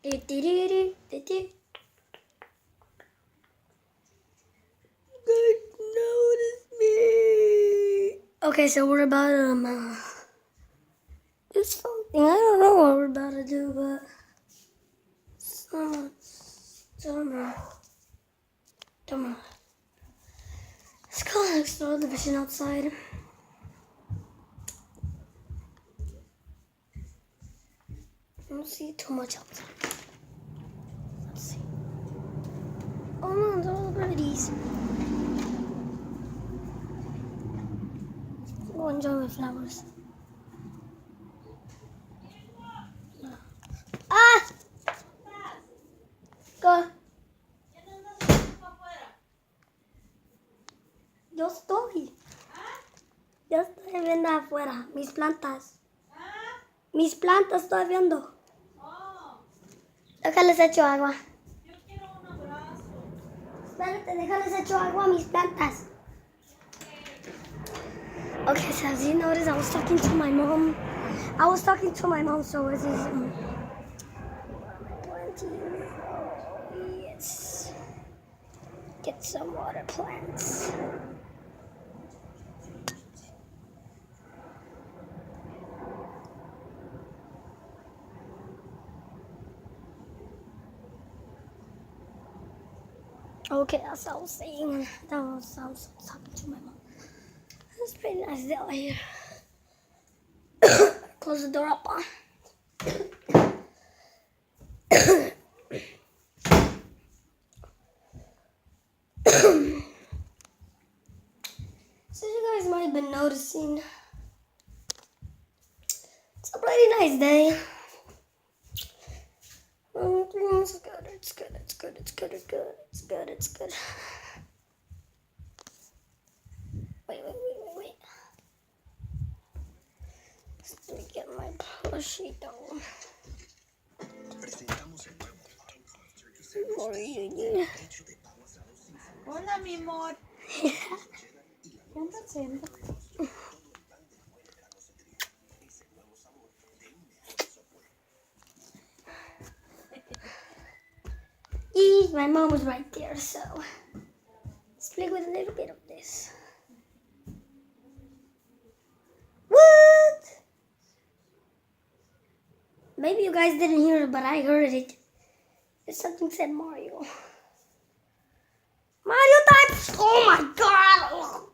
Notice me. Okay, so we're about to do something. I don't know what we're about to do, but summer. Let's go explore the vision outside. I don't see too much outside. Let's see. Oh no, there's all the birdies. Go enjoy my flowers. Ah! Go. Yo estoy viendo afuera, mis plantas. Mis plantas estoy viendo. Déjales echo agua. Yo quiero un abrazo. Espérate, déjales echo agua a mis plantas. Okay, so as you notice, I was talking to my mom. So this is planting. Yes. Get some water plants. Okay, that's what I was saying. I was talking to my mom. It's pretty nice day out here. Close the door up. So you guys might have been noticing, it's a pretty nice day. It's good. Wait. Let me get my plushie doll. Hola, mi amor. ¿Qué andas haciendo? My mom was right there, so let's play with a little bit of this. What? Maybe you guys didn't hear it, but I heard it. Something said Mario. Mario types. Oh my god!